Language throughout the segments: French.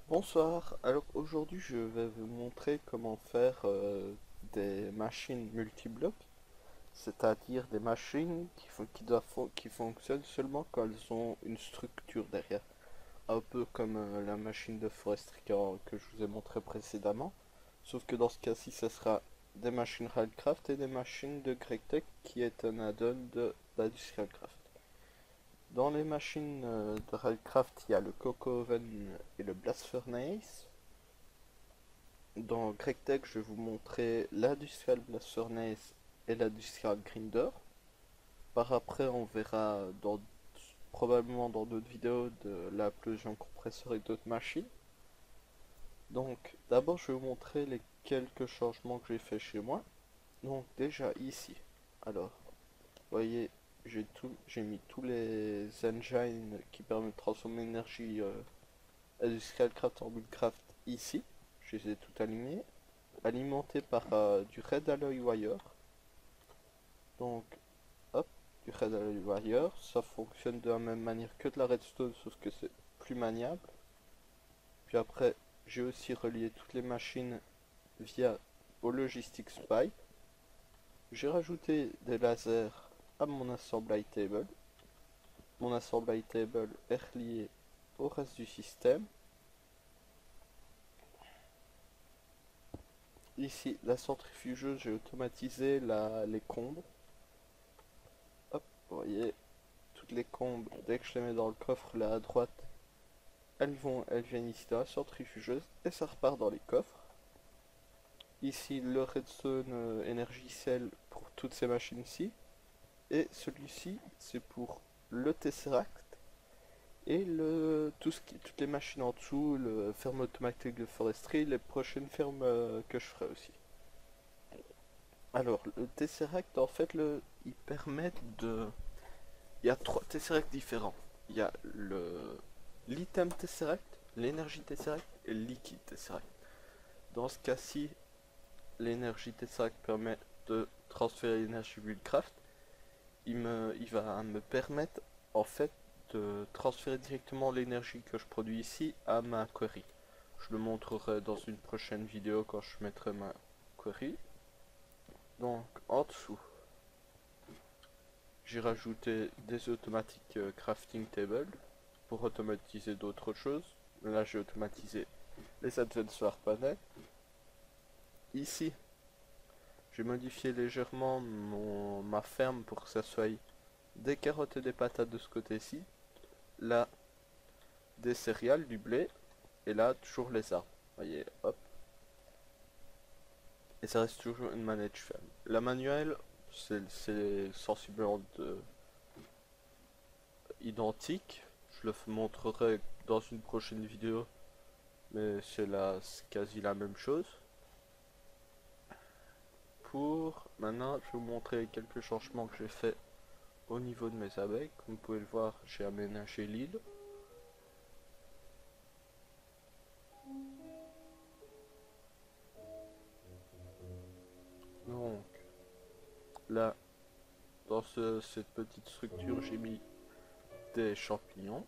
Bonsoir, alors aujourd'hui je vais vous montrer comment faire des machines multiblocs, c'est-à-dire des machines qui fonctionnent seulement quand elles ont une structure derrière, un peu comme la machine de foresterie que je vous ai montré précédemment, sauf que dans ce cas-ci ce sera des machines Railcraft et des machines de GregTech qui est un add-on de d'Industrialcraft. Dans les machines de Railcraft, il y a le Coco Oven et le Blast Furnace. Dans GregTech, je vais vous montrer l'Industrial Blast Furnace et l'Industrial Grinder. Par après, on verra probablement dans d'autres vidéos de l'implosion compresseur et d'autres machines. Donc, d'abord, je vais vous montrer les quelques changements que j'ai fait chez moi. Donc, déjà ici. Alors, vous voyez, j'ai mis tous les engines qui permettent de transformer l'énergie Industrial Craft en Buildcraft ici. Je les ai tout alimentés par du Red Alloy Wire. Donc, hop, du Red Alloy Wire. Ça fonctionne de la même manière que de la Redstone, sauf que c'est plus maniable. Puis après, j'ai aussi relié toutes les machines via au Logistics Pipe. J'ai rajouté des lasers à mon assembly table. Mon assembly table est relié au reste du système. Ici, la centrifugeuse, j'ai automatisé les combes. Hop, vous voyez, toutes les combes, dès que je les mets dans le coffre là à droite, elles viennent ici dans la centrifugeuse et ça repart dans les coffres. Ici, le Redstone Energy Cell pour toutes ces machines-ci. Et celui-ci, c'est pour le Tesseract et toutes les machines en dessous, le ferme automatique de foresterie, les prochaines fermes que je ferai aussi. Alors, le Tesseract, en fait, il permet de... Il y a trois Tesseract différents. Il y a l'item Tesseract, l'énergie Tesseract et le liquide Tesseract. Dans ce cas-ci, l'énergie Tesseract permet de transférer l'énergie Buildcraft. Il va me permettre, en fait, de transférer directement l'énergie que je produis ici à ma query. Je le montrerai dans une prochaine vidéo quand je mettrai ma query. Donc, en dessous, j'ai rajouté des automatiques crafting table pour automatiser d'autres choses. Là, j'ai automatisé les advanced panels. Ici, j'ai modifié légèrement ma ferme pour que ça soit des carottes et des patates de ce côté-ci. Là, des céréales, du blé. Et là, toujours les arbres. Vous voyez, hop. Et ça reste toujours une manette ferme. La manuelle, c'est sensiblement identique. Je le montrerai dans une prochaine vidéo. Mais c'est quasi la même chose. Maintenant, je vais vous montrer quelques changements que j'ai fait au niveau de mes abeilles. Comme vous pouvez le voir, j'ai aménagé l'île. Donc, là, dans cette petite structure, j'ai mis des champignons.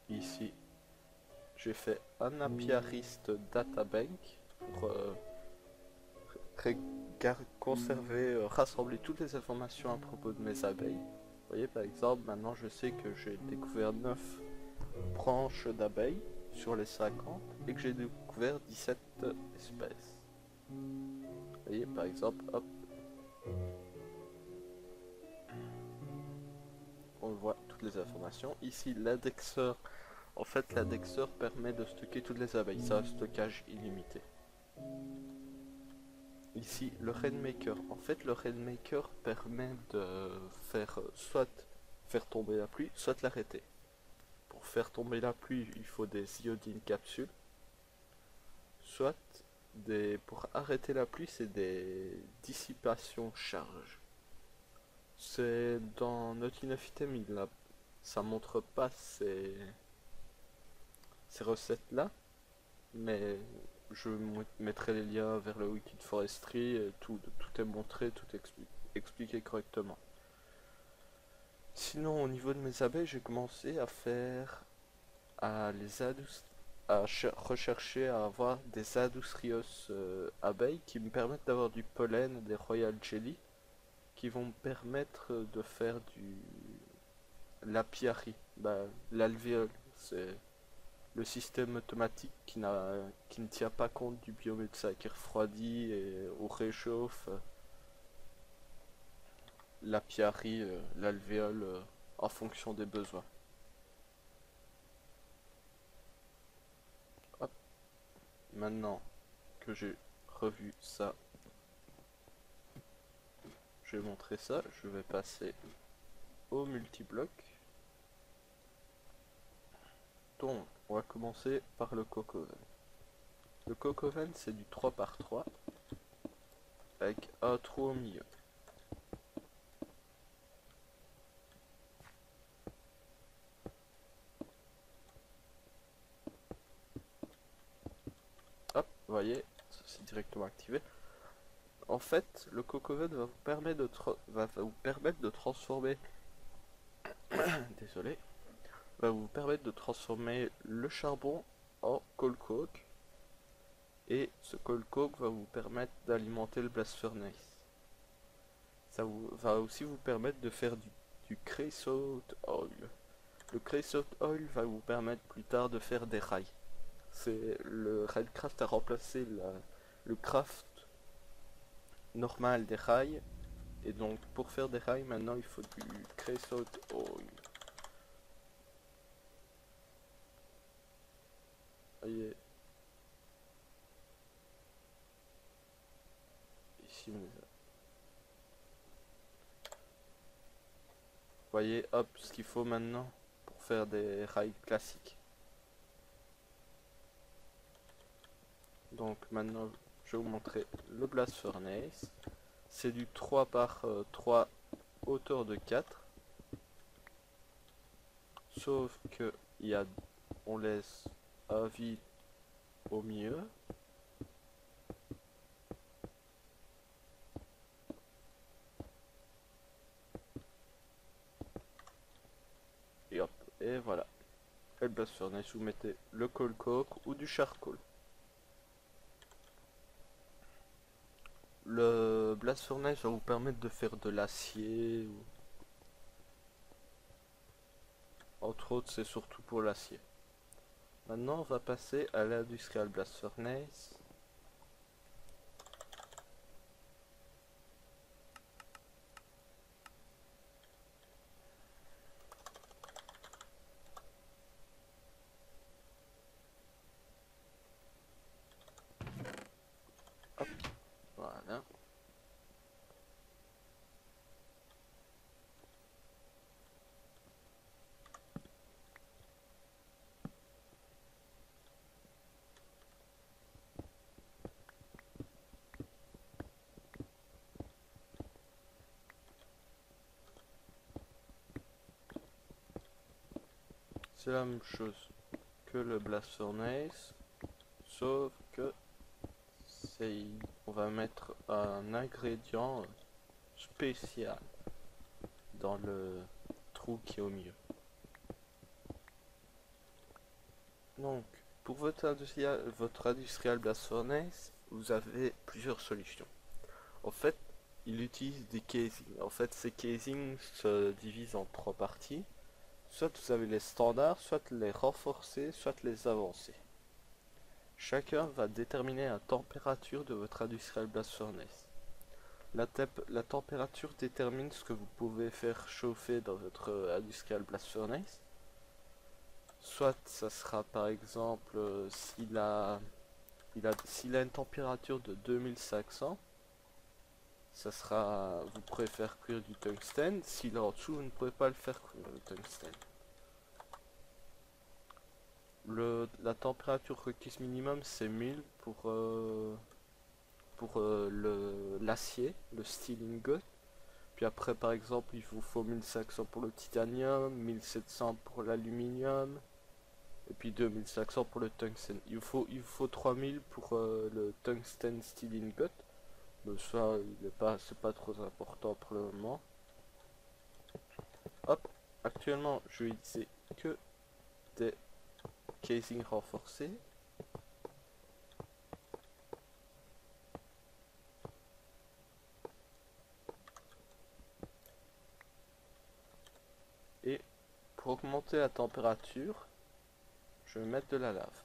Ici, j'ai fait un apiariste databank pour conserver, rassembler toutes les informations à propos de mes abeilles. Vous voyez, par exemple, maintenant je sais que j'ai découvert 9 branches d'abeilles sur les 50 et que j'ai découvert 17 espèces. Vous voyez, par exemple, hop, on voit toutes les informations. Ici, l'indexeur. En fait, l'indexeur permet de stocker toutes les abeilles. C'est un stockage illimité. Ici, le Rainmaker. En fait, le Rainmaker permet de soit faire tomber la pluie, soit l'arrêter. Pour faire tomber la pluie, il faut des iodines capsules. Soit pour arrêter la pluie, c'est des dissipations charge. C'est dans Not Enough Item, ça montre pas ces recettes-là, mais je mettrai les liens vers le wiki de Forestry, et tout est montré, tout est expliqué correctement. Sinon, au niveau de mes abeilles, j'ai commencé à faire à rechercher à avoir des Adustrios abeilles qui me permettent d'avoir du pollen, des Royal Jelly, qui vont me permettre de faire du l'apiary, l'alvéole. C'est le système automatique qui ne tient pas compte du biomètre, ça, qui refroidit ou réchauffe l'apiary, l'alvéole en fonction des besoins. Hop. Maintenant que j'ai revu ça, je vais montrer ça. Je vais passer au multibloc. Donc, on va commencer par le coq oven. Le coq oven, c'est du 3x3 avec un trou au milieu. Hop, vous voyez, c'est directement activé. En fait, le coq oven va vous permettre de transformer désolé, va vous permettre de transformer le charbon en coal coke, et ce coal coke va vous permettre d'alimenter le blast furnace. Va aussi vous permettre de faire du creosote oil. Le creosote oil va vous permettre plus tard de faire des rails. Le railcraft a remplacé le craft normal des rails, et donc pour faire des rails maintenant il faut du creosote oil. Voyez ici, vous voyez, hop, ce qu'il faut maintenant pour faire des rails classiques. Donc maintenant je vais vous montrer le blast furnace. C'est du 3x3 hauteur de 4, sauf que on laisse un vide au milieu. Et hop, et voilà. Et le blast furnace, vous mettez le coal coke ou du charcoal. Le blast furnace va vous permettre de faire de l'acier. Entre autres, c'est surtout pour l'acier. Maintenant, on va passer à l'industrial blast furnace. Hop, voilà. C'est la même chose que le blast furnace, sauf que on va mettre un ingrédient spécial dans le trou qui est au milieu. Donc, pour votre industrial blast furnace, vous avez plusieurs solutions. En fait, il utilise des casings. En fait, ces casings se divisent en trois parties. Soit vous avez les standards, soit les renforcés, soit les avancés. Chacun va déterminer la température de votre industrial blast furnace. La température détermine ce que vous pouvez faire chauffer dans votre industrial blast furnace. Soit ça sera par exemple s'il a une température de 2500, ça sera, vous pourrez faire cuire du tungstène. S'il est en dessous, vous ne pouvez pas le faire cuire le tungstène. La température requise minimum c'est 1000 pour l'acier, le steel ingot. Puis après par exemple il vous faut 1500 pour le titanium, 1700 pour l'aluminium, et puis 2500 pour le tungstène. Il vous faut 3000 pour le tungstène steel ingot. Mais ça, c'est pas trop important pour le moment. Hop, actuellement je vais utiliser que des casing renforcé. Et pour augmenter la température, je vais mettre de la lave.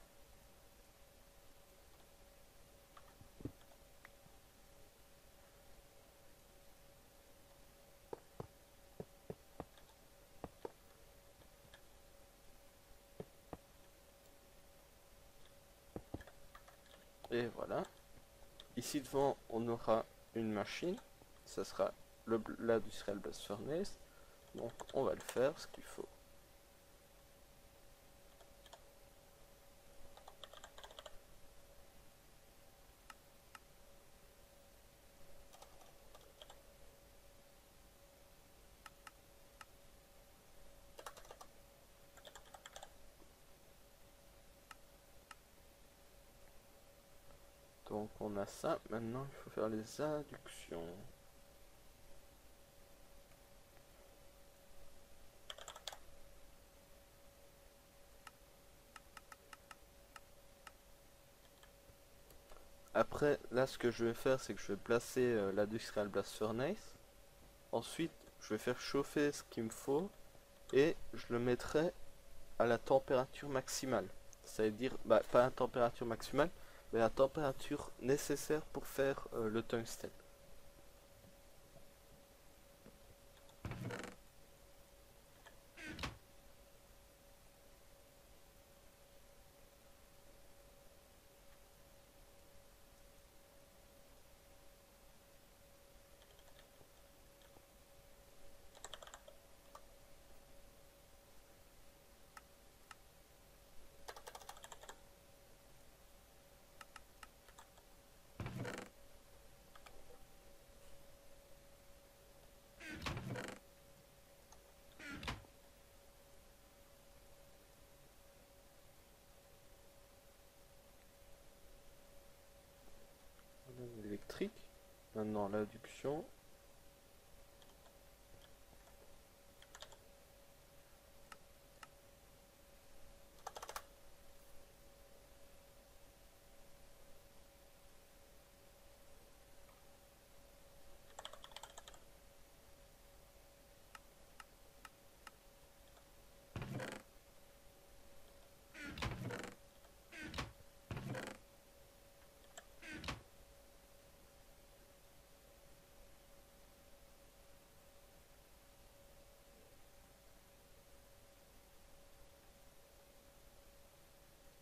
Et voilà. Ici devant, on aura une machine. Ça sera l'Industrial Blast Furnace. Donc on va le faire, ce qu'il faut. Donc on a ça, maintenant il faut faire les inductions. Après, là ce que je vais faire, c'est que je vais placer l'Industrial Blast Furnace. Ensuite, je vais faire chauffer ce qu'il me faut et je le mettrai à la température maximale. Ça veut dire, pas la température maximale, mais la température nécessaire pour faire le tungstène. Électrique. Maintenant l'induction.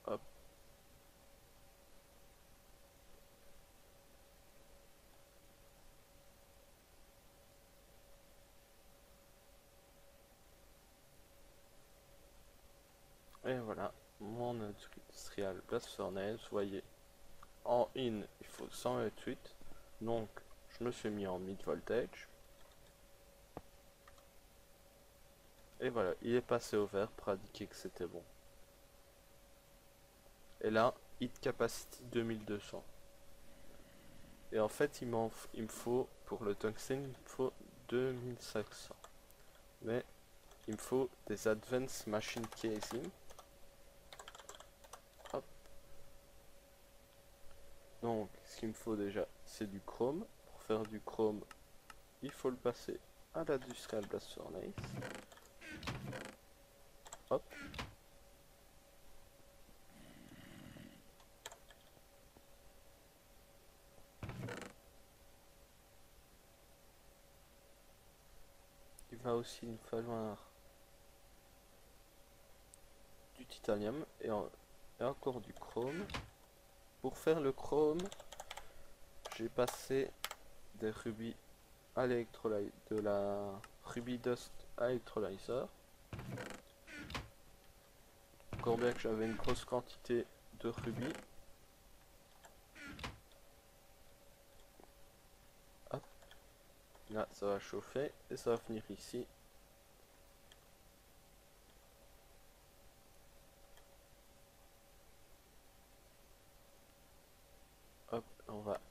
Hop. Et voilà, mon Industrial Blast Furnace. Vous voyez, en in, il faut 128. Donc, je me suis mis en mid voltage. Et voilà, il est passé au vert pour indiquer que c'était bon. Et là, hit capacity 2200. Et en fait, il me faut, pour le tungstène, il me faut 2500. Mais il me faut des advanced machine casing. Hop. Donc, ce qu'il me faut déjà, c'est du chrome. Pour faire du chrome, il faut le passer à l'Industrial Blast Furnace. Hop. Il va aussi nous falloir du titanium et encore du chrome. Pour faire le chrome, j'ai passé des rubis à l'électrolyte, de la ruby dust à électrolyzer. Encore bien que j'avais une grosse quantité de rubis. Hop. Là, ça va chauffer et ça va venir ici. Hop,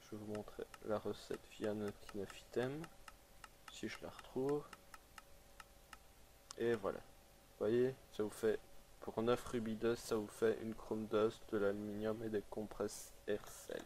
je vais vous montrer la recette via notre item, si je la retrouve. Et voilà. Vous voyez, ça vous fait Pour 9 rubis d'os, ça vous fait une chrome d'os, de l'aluminium et des compresses air-sel.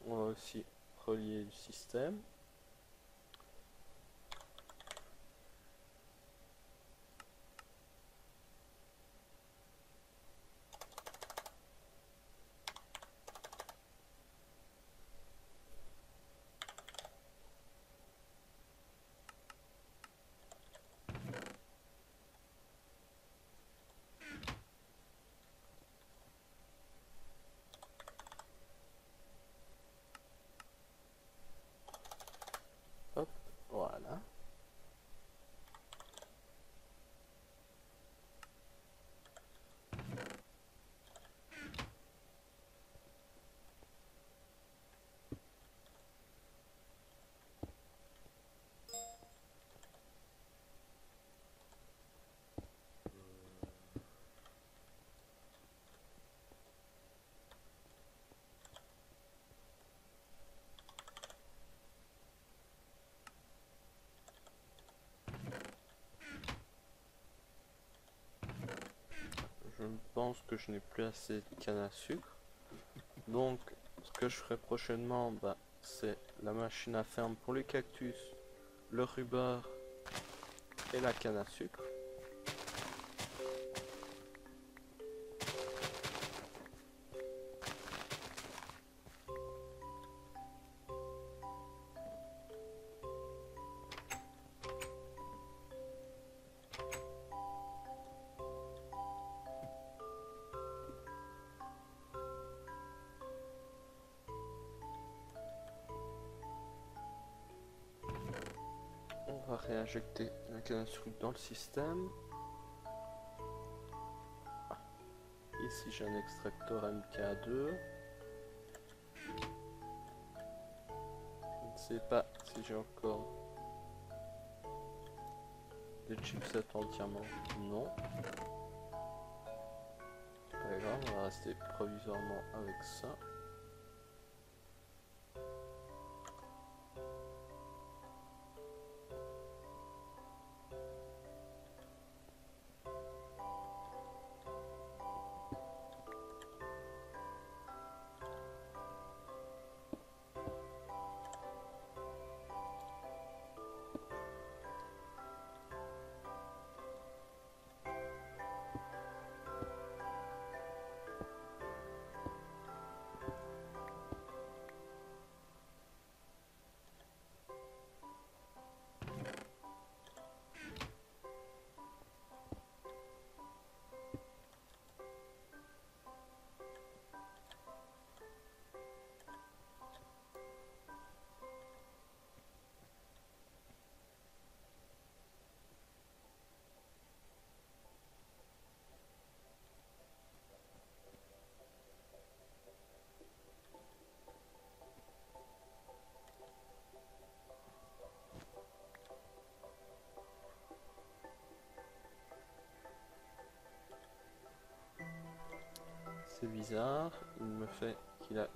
On va aussi relier le système. Hop, voilà. Je pense que je n'ai plus assez de canne à sucre. Donc, ce que je ferai prochainement, c'est la machine à ferme pour les cactus, le rhubarbe et la canne à sucre. On va réinjecter la canne à sucre dans le système. Ici j'ai un extracteur MK2. Je ne sais pas si j'ai encore des chipsets en diamant. Non. C'est pas grave, on va rester provisoirement avec ça. C'est bizarre, il me fait qu'il a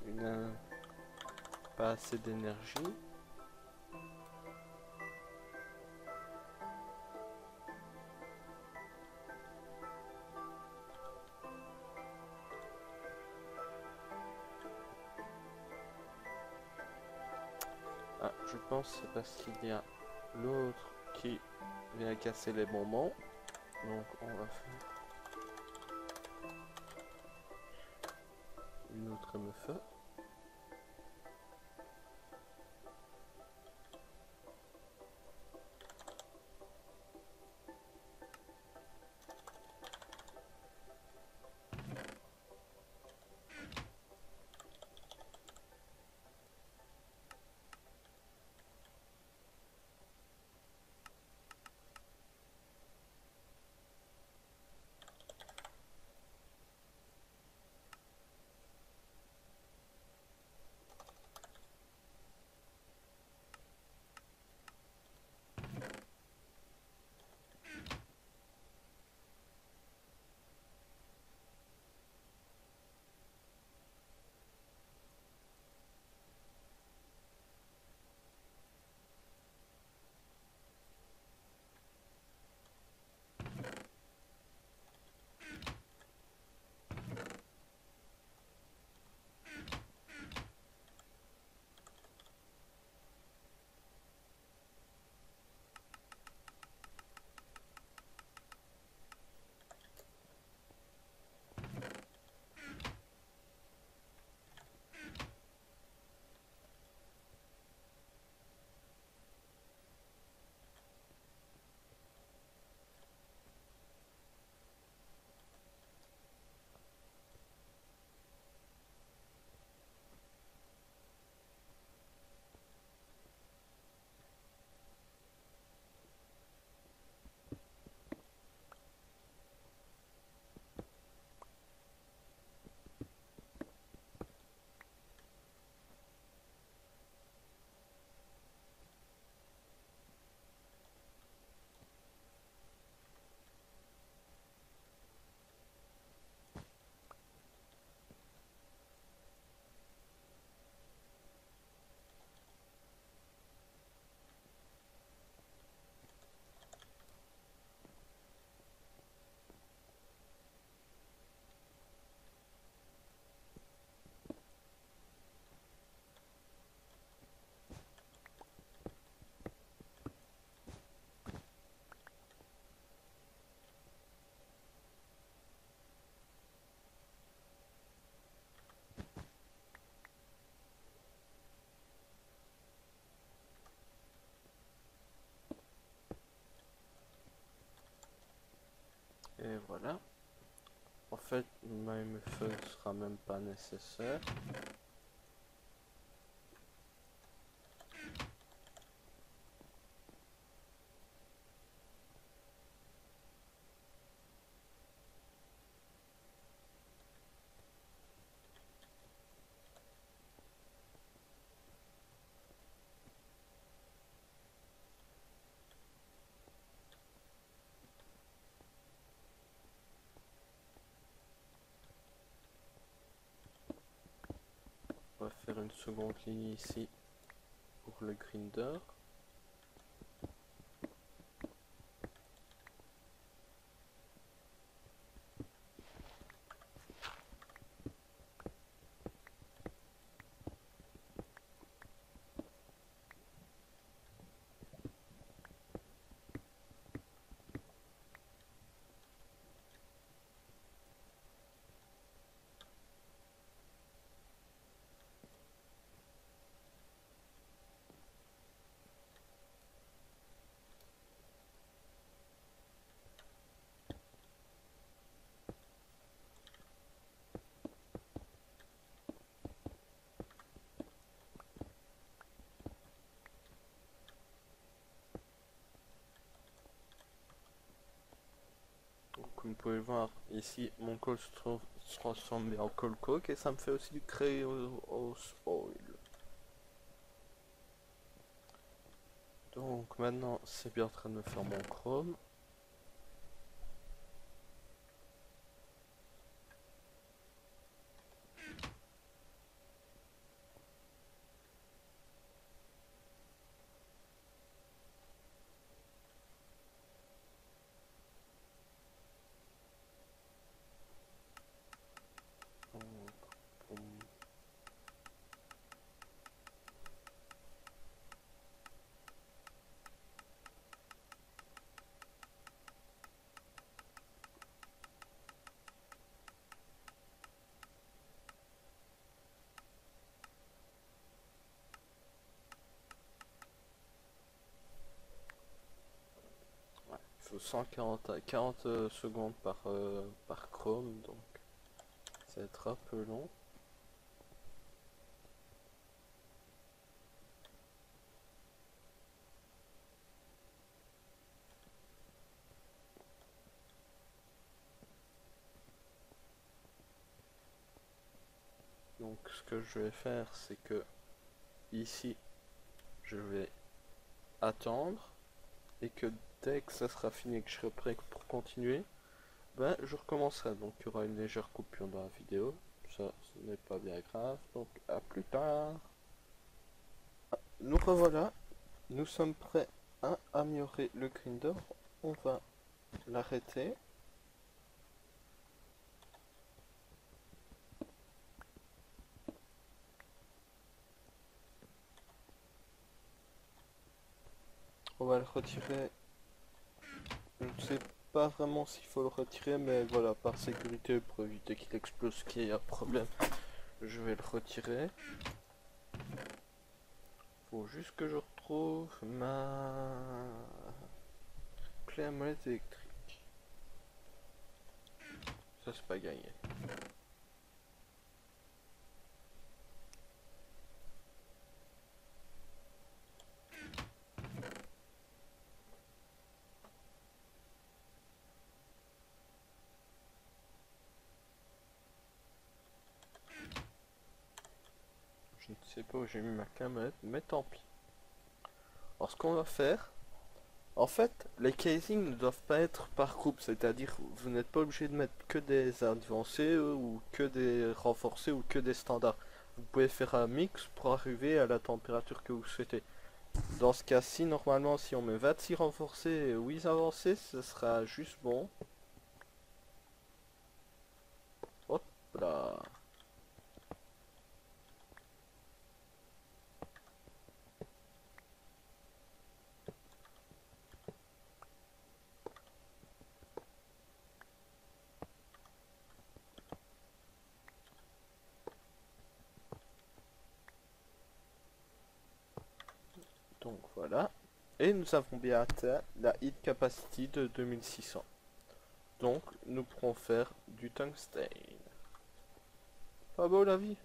pas assez d'énergie. Ah, je pense que c'est parce qu'il y a l'autre qui vient casser les bonbons. Donc on va faire une autre MFE. Et voilà. En fait, my method sera même pas nécessaire. On va faire une seconde ligne ici pour le grinder. Comme vous pouvez voir ici, mon col se transforme en col coke et ça me fait aussi du créer au spoil. Donc maintenant c'est bien en train de me faire mon chrome. Il faut 40 secondes par chrome, donc ça va être un peu long. Donc ce que je vais faire, c'est que ici je vais attendre et que dès que ça sera fini et que je serai prêt pour continuer, ben je recommencerai. Donc il y aura une légère coupure dans la vidéo, ça ce n'est pas bien grave, donc à plus tard. Nous revoilà, nous sommes prêts à améliorer le grinder. On va l'arrêter. On va le retirer. Je ne sais pas vraiment s'il faut le retirer, mais voilà, par sécurité, pour éviter qu'il explose, qu'il y ait un problème, je vais le retirer. Faut juste que je retrouve ma clé à molette électrique. Ça c'est pas gagné. Je ne sais pas où j'ai mis ma clé à molette, mais tant pis. Alors ce qu'on va faire, en fait, les casings ne doivent pas être par groupe, c'est-à-dire vous n'êtes pas obligé de mettre que des avancés ou que des renforcés ou que des standards. Vous pouvez faire un mix pour arriver à la température que vous souhaitez. Dans ce cas-ci, normalement, si on met 26 renforcés et 8 avancés, ce sera juste bon. Hop là. Donc voilà. Et nous avons bien atteint la hit capacity de 2600. Donc, nous pourrons faire du tungstène. Pas beau la vie?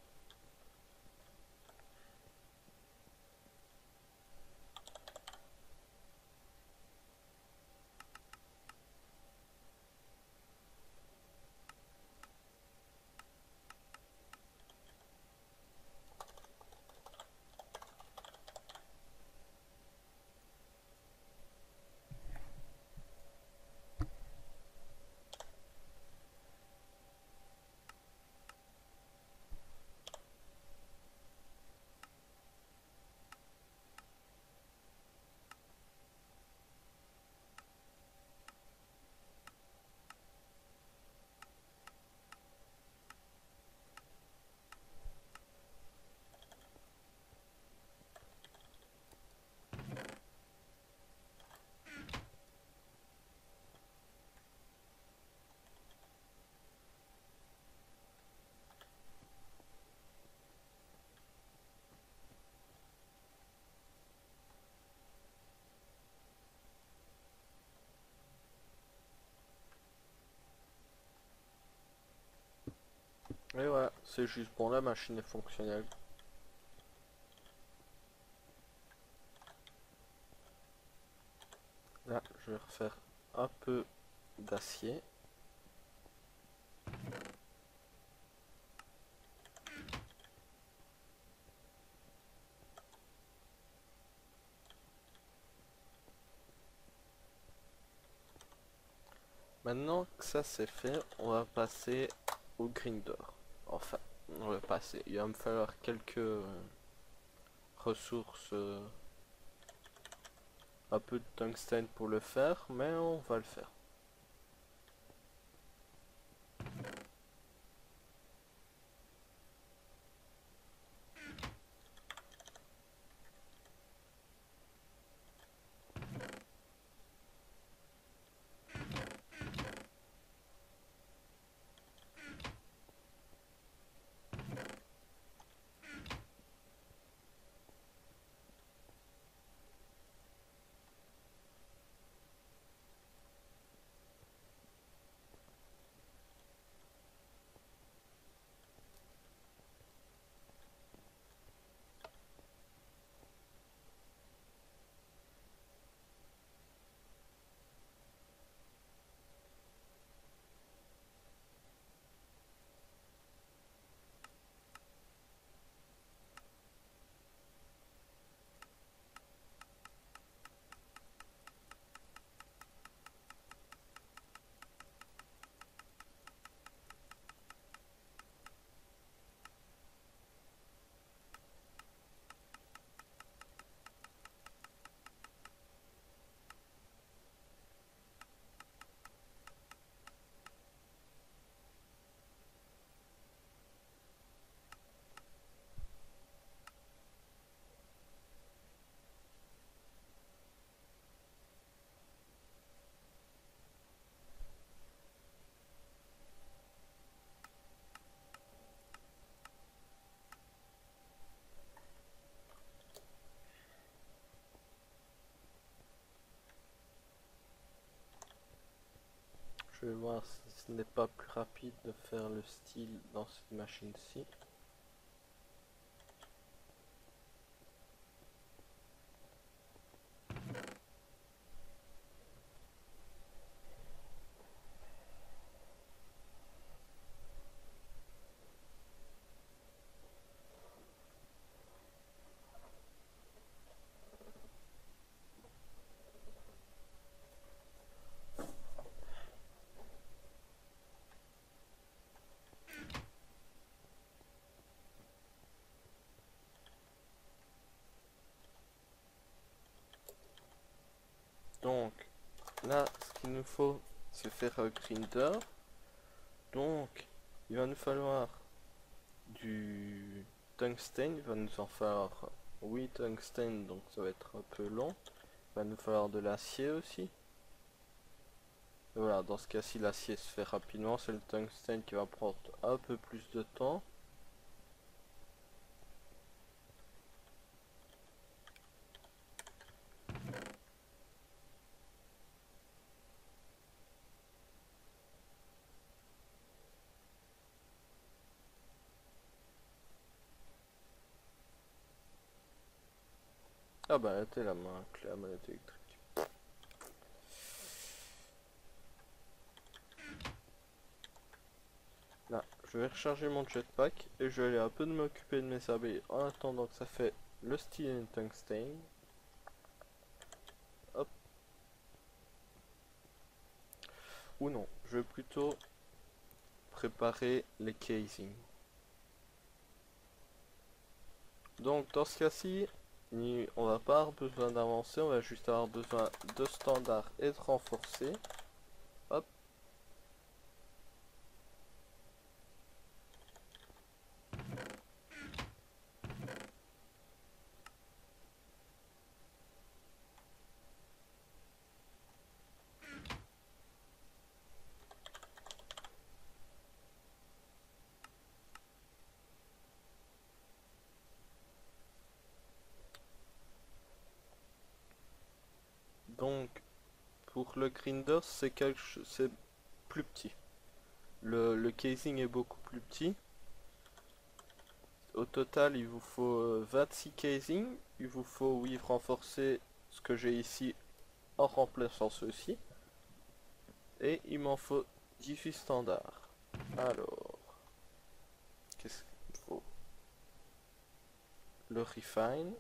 Et voilà, c'est juste bon, la machine est fonctionnelle. Là, je vais refaire un peu d'acier. Maintenant que ça c'est fait, on va passer au grinder. Enfin, on va passer. Il va me falloir quelques ressources, un peu de tungstène pour le faire, mais on va le faire. Je vais voir si ce n'est pas plus rapide de faire le style dans cette machine-ci. Donc, là, ce qu'il nous faut, c'est faire un grinder. Donc, il va nous falloir du tungstène, il va nous en falloir 8 tungstène, donc ça va être un peu long. Il va nous falloir de l'acier aussi. Et voilà, dans ce cas-ci, l'acier se fait rapidement, c'est le tungstène qui va prendre un peu plus de temps. Ah bah elle était la main, clé à manette électrique. Là, je vais recharger mon jetpack et je vais aller un peu de m'occuper de mes abeilles en attendant que ça fait le steel and tungsten. Hop. Ou non, je vais plutôt préparer les casings. Donc dans ce cas-ci, on va pas avoir besoin d'avancer, on va juste avoir besoin de standard et de renforcer. Hop. Donc pour le grinder, c'est plus petit. Le casing est beaucoup plus petit. Au total, il vous faut 26 casing. Il vous faut 8 renforcés, ce que j'ai ici en remplaçant ceux-ci. Et il m'en faut 18 standards. Alors, qu'est-ce qu'il faut? Le refine.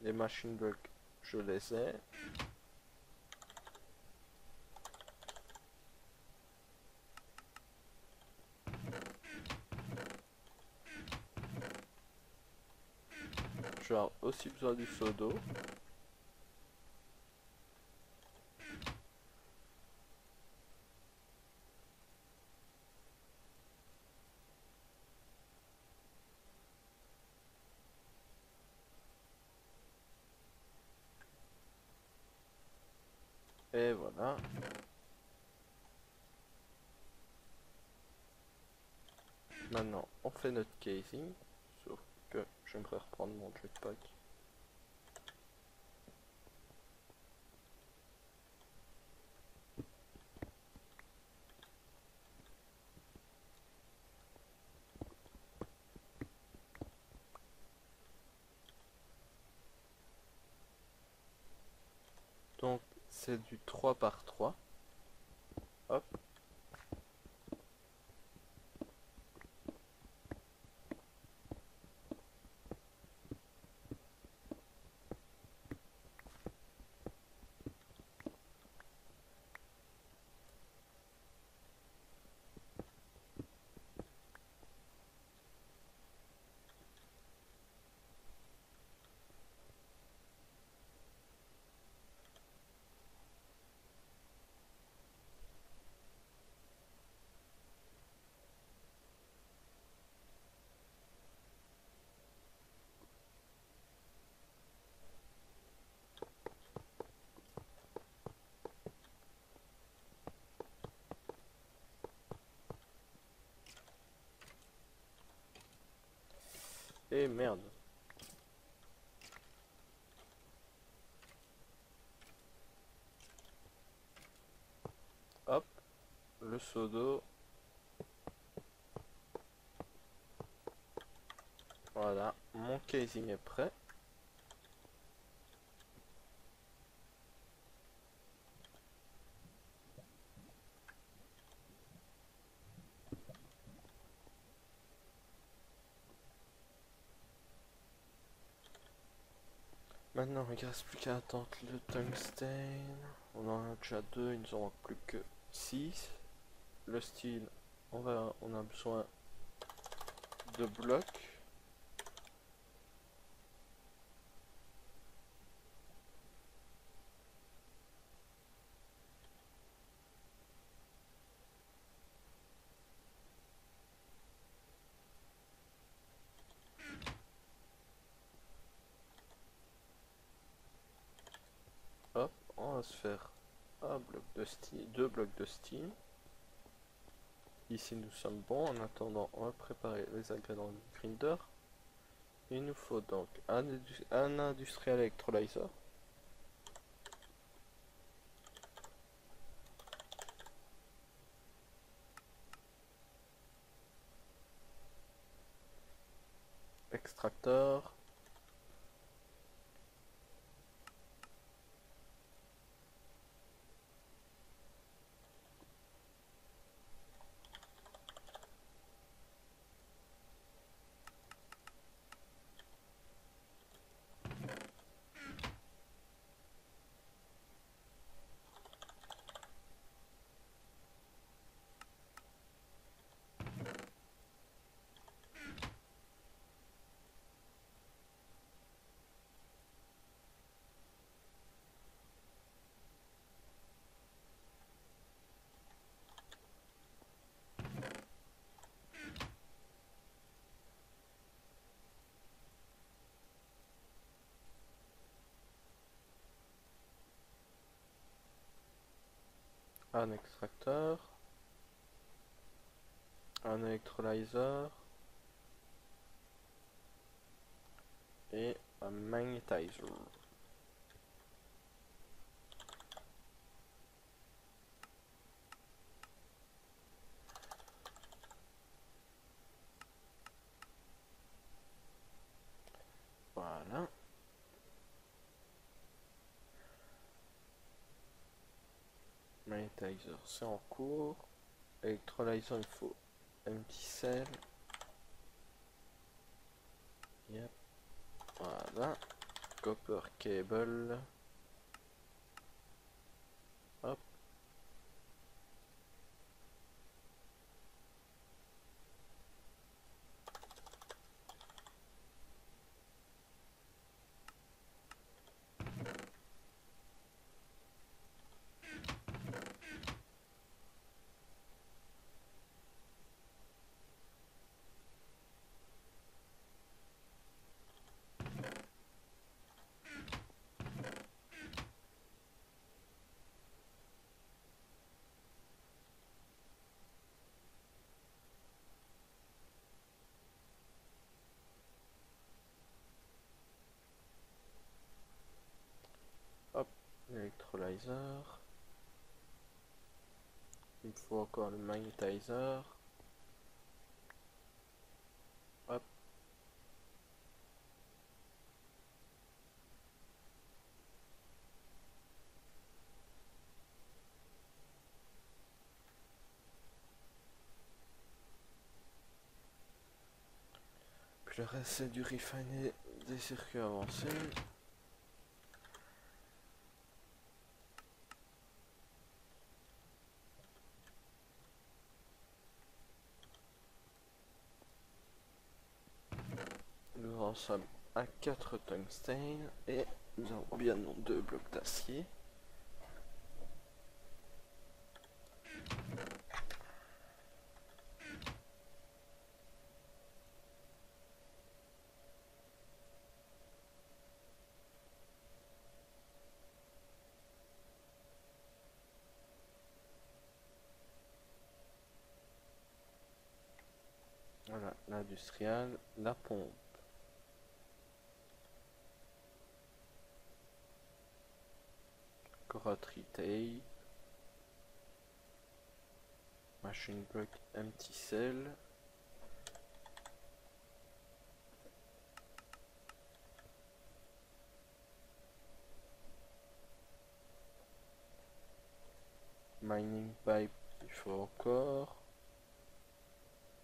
Les machine blocks, je les ai. Je vais aussi besoin du seau d'eau. Et voilà. Maintenant, on fait notre casing. Sauf que j'aimerais reprendre mon jetpack. Donc, c'est du 3 par 3. Hop. Et merde. Hop. Le seau d'eau. Voilà. Mon casing est prêt. Maintenant, il ne reste plus qu'à attendre le tungstène. On en a déjà 2, il nous en manque plus que 6. Le steel, on a besoin de blocs. Hop, on va se faire un bloc de steel, 2 blocs de steel. Ici nous sommes bons. En attendant, on va préparer les ingrédients du grinder. Il nous faut donc un industrial electrolyzer. Extracteur. un extracteur, un electrolyzer et un magnetizer. Voilà. Magnetizer, c'est en cours. Electrolyzer, il faut un petit sel. Yep. Voilà. Copper cable. Hop. Hop. L'électrolyzer. Il me faut encore le magnetizer. Hop. Puis le reste c'est du refiné des circuits avancés. Nous en sommes à 4 tungstènes et nous avons bien 2 blocs d'acier. Voilà, l'industrial, la pompe. Carrotterie tape. Machine block, un petit sel. Mining pipe, il faut encore.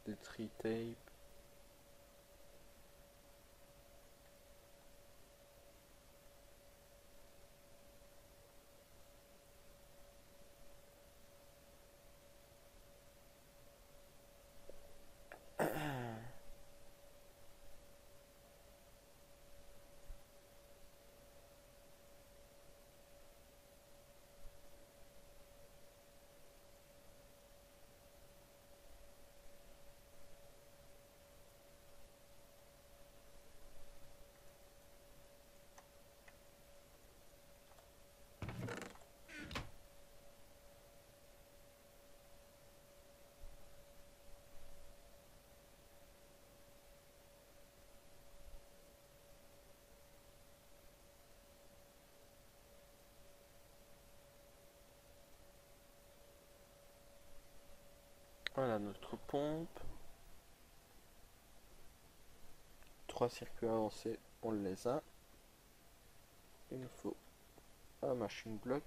Des tree tape. Voilà notre pompe. 3 circuits avancés, on les a. Il nous faut un machine block.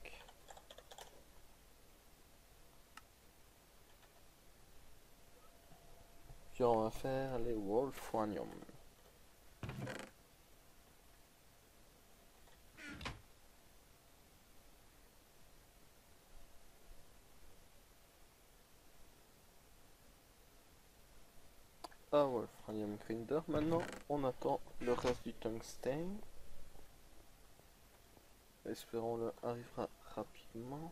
Puis on va faire les wolframium. Un wolframium grinder. Maintenant, on attend le reste du tungstène. Espérons-le arrivera rapidement.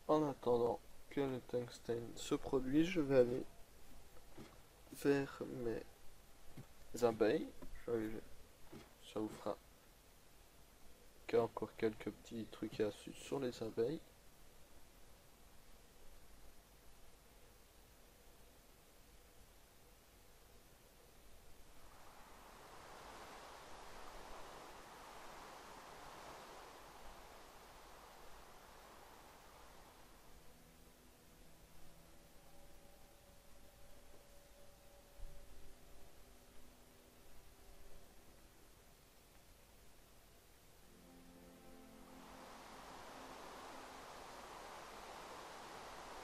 En attendant que le tungstène se produise, je vais aller vers mes abeilles. Ça vous fera encore quelques petits trucs et astuces sur les abeilles.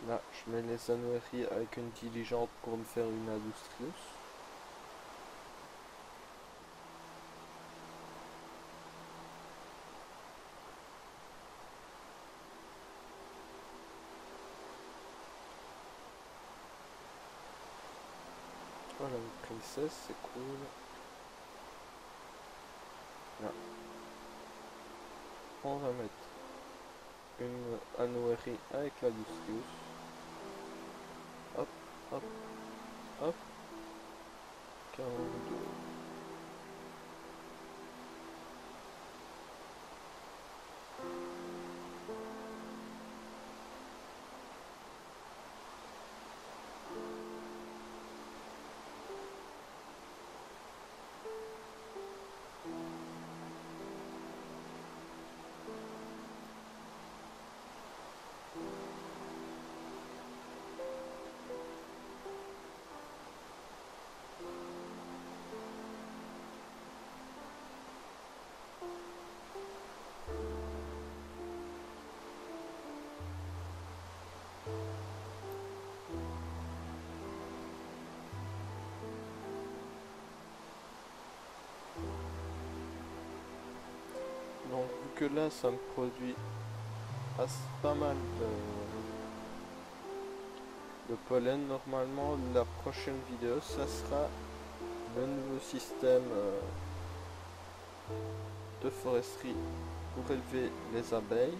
Là, je mets les anoueries avec une diligente pour me faire une adustrius. Voilà une princesse, c'est cool. Là, on va mettre une anouerie avec la lustrius. Hop, hop, hop. 42. Donc, vu que là, ça me produit pas mal de pollen, normalement, la prochaine vidéo, ça sera le nouveau système de foresterie pour élever les abeilles.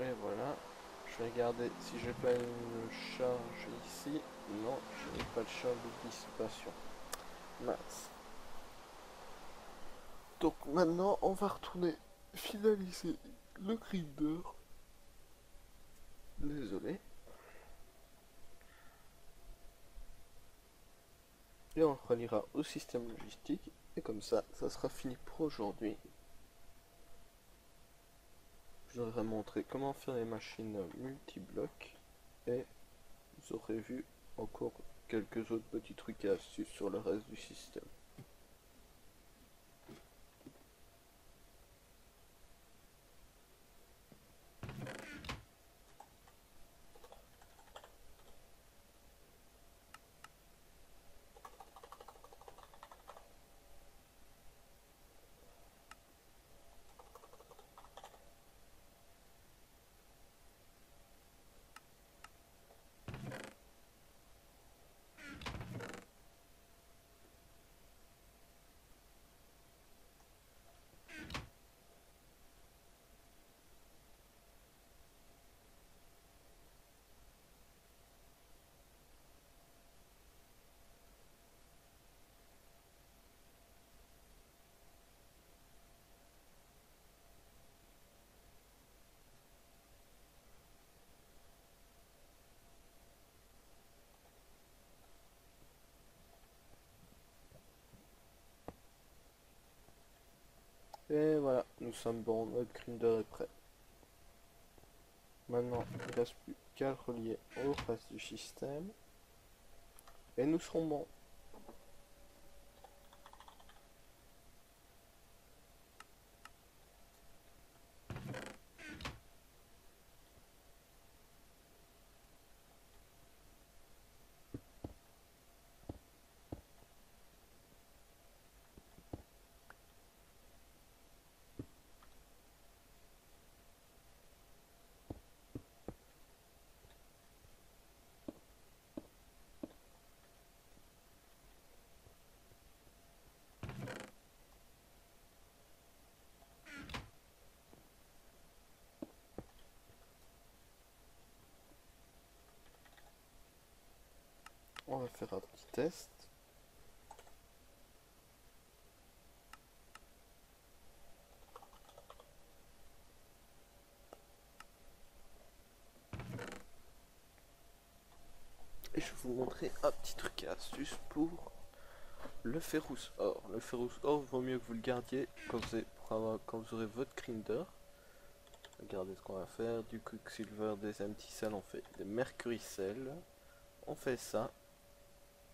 Et voilà, je vais regarder si j'ai pas une charge ici. Non, je n'ai pas de charge de dissipation. Mince. Donc maintenant, on va retourner finaliser le grinder. Désolé. Et on reliera au système logistique. Et comme ça sera fini pour aujourd'hui. Je vous aurais montré comment faire les machines multi-blocs. Et vous aurez vu encore quelques autres petits trucs et astuces sur le reste du système. Et voilà, nous sommes bon, notre grinder est prêt. Maintenant, il ne reste plus qu'à le relier au reste du système. Et nous serons bons. On va faire un petit test. Et je vais vous montrer un petit truc et astuce pour le Ferrous Or. Le Ferrous Or, vaut mieux que vous le gardiez quand vous aurez votre grinder. Regardez ce qu'on va faire. Du Quicksilver, des empty cells, on fait des mercury cells. On fait ça.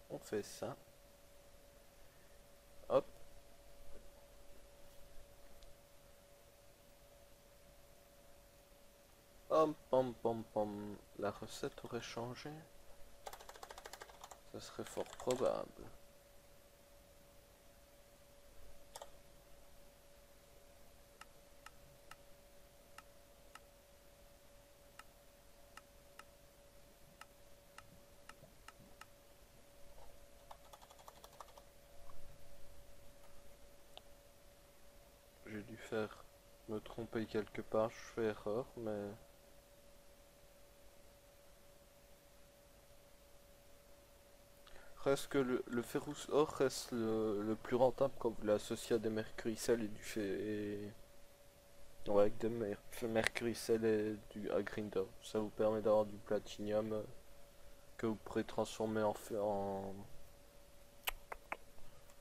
On fait ça. Hop. Pom pom pom pom. La recette aurait changé. Ça serait fort probable. J'ai dû me tromper quelque part, je fais erreur, mais reste que le Ferrous Or reste le plus rentable quand vous l'associez à des Mercury Cell et du fait ouais, avec des Mercury Cell et à Grinder. Ça vous permet d'avoir du platinium que vous pourrez transformer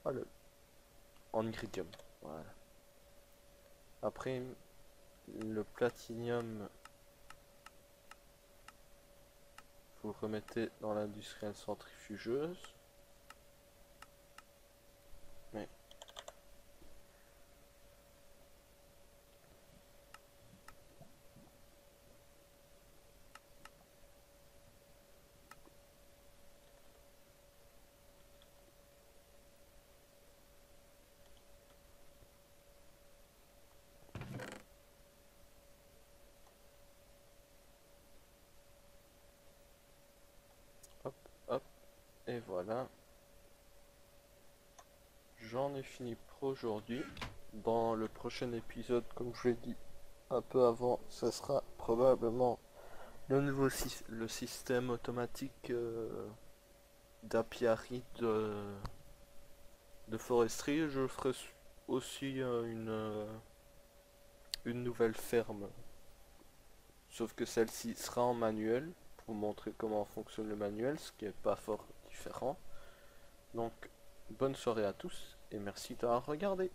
ah, en iridium. Voilà. Après le platinium, vous le remettez dans l'industrielle centrifugeuse. Mais hop, hop, et voilà. J'en ai fini pour aujourd'hui. Dans le prochain épisode, comme je l'ai dit un peu avant, ce sera probablement le système automatique d'apiary de foresterie. Je ferai aussi une nouvelle ferme, sauf que celle-ci sera en manuel pour vous montrer comment fonctionne le manuel, ce qui est pas fort différent. Donc bonne soirée à tous et merci d'avoir regardé.